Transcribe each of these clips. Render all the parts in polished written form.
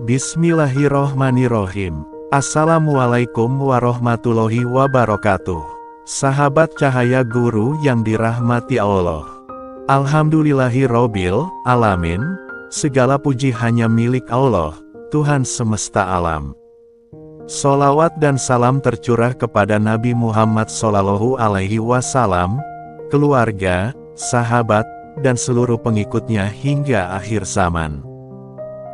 Bismillahirrohmanirrohim. Assalamualaikum warahmatullahi wabarakatuh. Sahabat cahaya guru yang dirahmati Allah. Alhamdulillahirobbil alamin. Segala puji hanya milik Allah, Tuhan semesta alam. Sholawat dan salam tercurah kepada Nabi Muhammad SAW, keluarga, sahabat, dan seluruh pengikutnya hingga akhir zaman.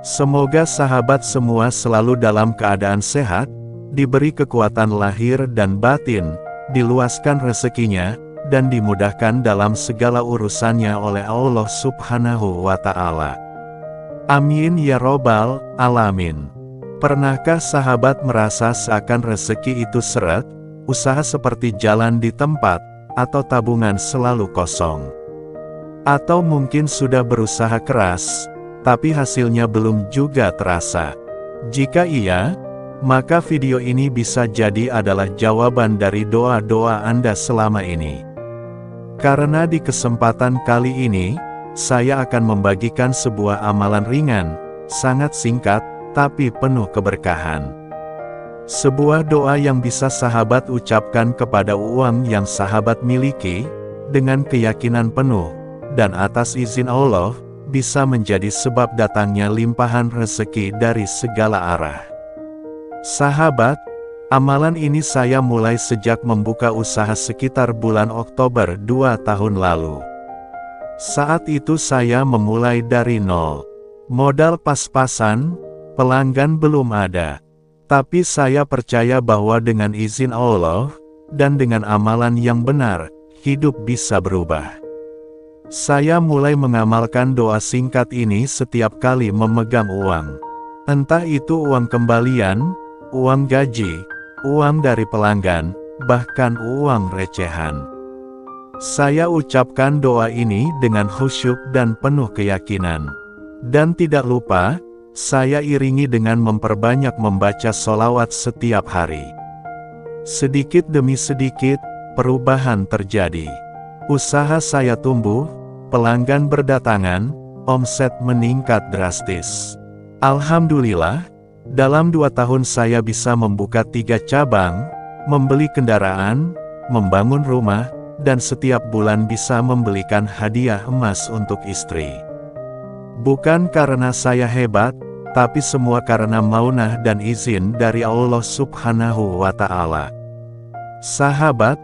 Semoga sahabat semua selalu dalam keadaan sehat, diberi kekuatan lahir dan batin, diluaskan rezekinya, dan dimudahkan dalam segala urusannya oleh Allah Subhanahu wa Ta'ala. Amin ya Robbal Alamin. Pernahkah sahabat merasa seakan rezeki itu seret, usaha seperti jalan di tempat, atau tabungan selalu kosong? Atau mungkin sudah berusaha keras, tapi hasilnya belum juga terasa? Jika iya, maka video ini bisa jadi adalah jawaban dari doa-doa Anda selama ini. Karena di kesempatan kali ini, saya akan membagikan sebuah amalan ringan, sangat singkat, tapi penuh keberkahan. Sebuah doa yang bisa sahabat ucapkan kepada uang yang sahabat miliki, dengan keyakinan penuh, dan atas izin Allah, bisa menjadi sebab datangnya limpahan rezeki dari segala arah. Sahabat, amalan ini saya mulai sejak membuka usaha sekitar bulan Oktober 2 tahun lalu. Saat itu saya memulai dari nol. Modal pas-pasan, pelanggan belum ada. Tapi saya percaya bahwa dengan izin Allah, dan dengan amalan yang benar, hidup bisa berubah. Saya mulai mengamalkan doa singkat ini setiap kali memegang uang. Entah itu uang kembalian, uang gaji, uang dari pelanggan, bahkan uang recehan. Saya ucapkan doa ini dengan khusyuk dan penuh keyakinan. Dan tidak lupa, saya iringi dengan memperbanyak membaca sholawat setiap hari. Sedikit demi sedikit, perubahan terjadi. Usaha saya tumbuh, pelanggan berdatangan, omset meningkat drastis. Alhamdulillah, dalam 2 tahun saya bisa membuka 3 cabang, membeli kendaraan, membangun rumah, dan setiap bulan bisa membelikan hadiah emas untuk istri. Bukan karena saya hebat, tapi semua karena maunah dan izin dari Allah Subhanahu wa Ta'ala. Sahabat,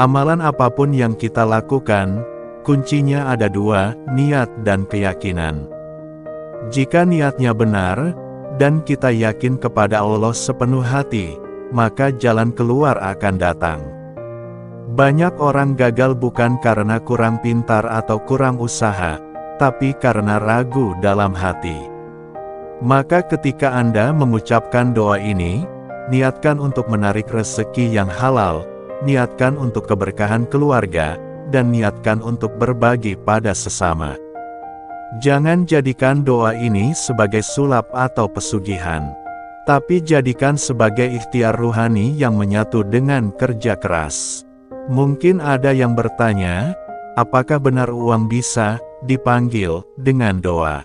amalan apapun yang kita lakukan, kuncinya ada 2, niat dan keyakinan. Jika niatnya benar, dan kita yakin kepada Allah sepenuh hati, maka jalan keluar akan datang. Banyak orang gagal bukan karena kurang pintar atau kurang usaha, tapi karena ragu dalam hati. Maka ketika Anda mengucapkan doa ini, niatkan untuk menarik rezeki yang halal, niatkan untuk keberkahan keluarga, dan niatkan untuk berbagi pada sesama. Jangan jadikan doa ini sebagai sulap atau pesugihan, tapi jadikan sebagai ikhtiar ruhani yang menyatu dengan kerja keras. Mungkin ada yang bertanya, apakah benar uang bisa dipanggil dengan doa?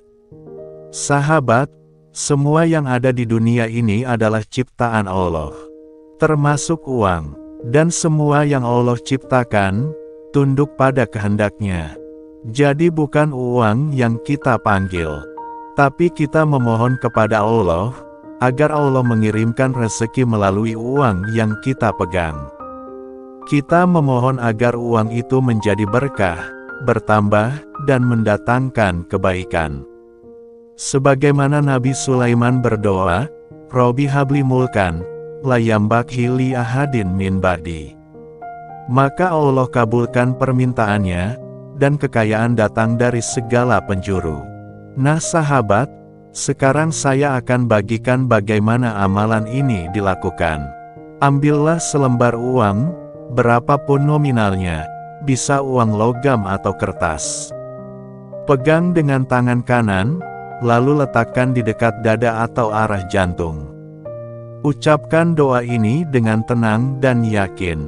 Sahabat, semua yang ada di dunia ini adalah ciptaan Allah, termasuk uang, dan semua yang Allah ciptakan tunduk pada kehendaknya. Jadi bukan uang yang kita panggil, tapi kita memohon kepada Allah, agar Allah mengirimkan rezeki melalui uang yang kita pegang. Kita memohon agar uang itu menjadi berkah, bertambah, dan mendatangkan kebaikan. Sebagaimana Nabi Sulaiman berdoa, Robbi habli mulkan, la yambaghi li ahadin min ba'di. Maka Allah kabulkan permintaannya, dan kekayaan datang dari segala penjuru. Nah sahabat, sekarang saya akan bagikan bagaimana amalan ini dilakukan. Ambillah selembar uang, berapapun nominalnya, bisa uang logam atau kertas. Pegang dengan tangan kanan, lalu letakkan di dekat dada atau arah jantung. Ucapkan doa ini dengan tenang dan yakin.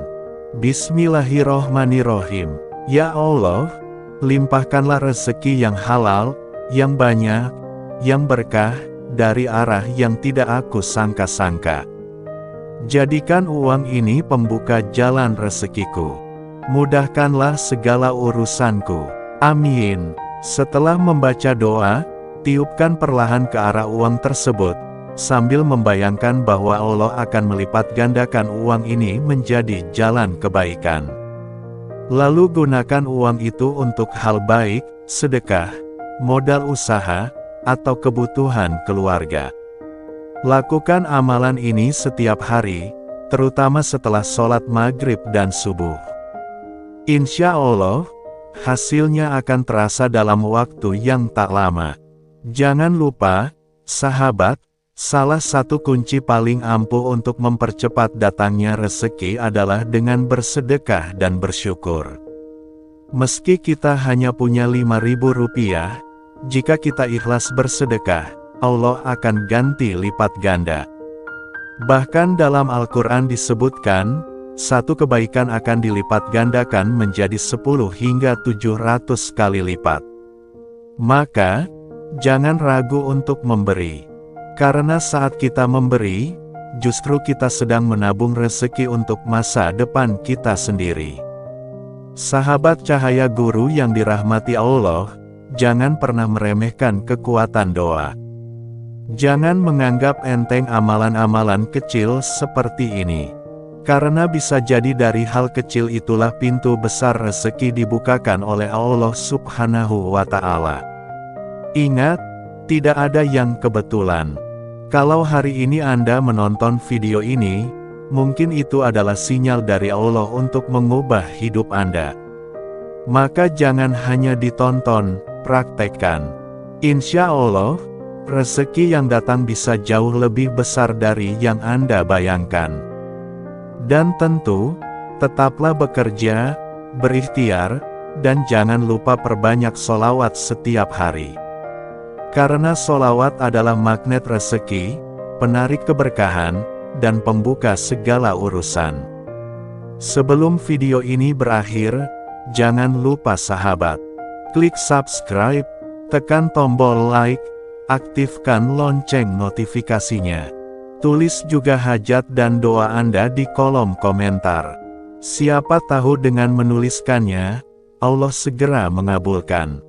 Bismillahirrohmanirrohim. Ya Allah, limpahkanlah rezeki yang halal, yang banyak, yang berkah, dari arah yang tidak aku sangka-sangka. Jadikan uang ini pembuka jalan rezekiku. Mudahkanlah segala urusanku. Amin. Setelah membaca doa, tiupkan perlahan ke arah uang tersebut, sambil membayangkan bahwa Allah akan melipat gandakan uang ini menjadi jalan kebaikan. Lalu gunakan uang itu untuk hal baik, sedekah, modal usaha, atau kebutuhan keluarga. Lakukan amalan ini setiap hari, terutama setelah sholat maghrib dan subuh. Insya Allah, hasilnya akan terasa dalam waktu yang tak lama. Jangan lupa, sahabat, salah satu kunci paling ampuh untuk mempercepat datangnya rezeki adalah dengan bersedekah dan bersyukur. Meski kita hanya punya 5.000 rupiah, jika kita ikhlas bersedekah, Allah akan ganti lipat ganda. Bahkan dalam Al-Quran disebutkan, satu kebaikan akan dilipat gandakan menjadi 10 hingga 700 kali lipat. Maka, jangan ragu untuk memberi. Karena saat kita memberi, justru kita sedang menabung rezeki untuk masa depan kita sendiri. Sahabat Cahaya Guru yang dirahmati Allah, jangan pernah meremehkan kekuatan doa. Jangan menganggap enteng amalan-amalan kecil seperti ini. Karena bisa jadi dari hal kecil itulah pintu besar rezeki dibukakan oleh Allah Subhanahu wa Ta'ala. Ingat, tidak ada yang kebetulan. Kalau hari ini Anda menonton video ini, mungkin itu adalah sinyal dari Allah untuk mengubah hidup Anda. Maka jangan hanya ditonton, praktekkan. Insya Allah, rezeki yang datang bisa jauh lebih besar dari yang Anda bayangkan. Dan tentu, tetaplah bekerja, berikhtiar, dan jangan lupa perbanyak sholawat setiap hari. Karena sholawat adalah magnet rezeki, penarik keberkahan, dan pembuka segala urusan. Sebelum video ini berakhir, jangan lupa sahabat, klik subscribe, tekan tombol like, aktifkan lonceng notifikasinya. Tulis juga hajat dan doa Anda di kolom komentar. Siapa tahu dengan menuliskannya, Allah segera mengabulkan.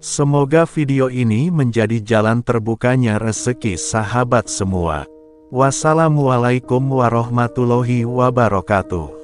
Semoga video ini menjadi jalan terbukanya rezeki sahabat semua. Wassalamualaikum warahmatullahi wabarakatuh.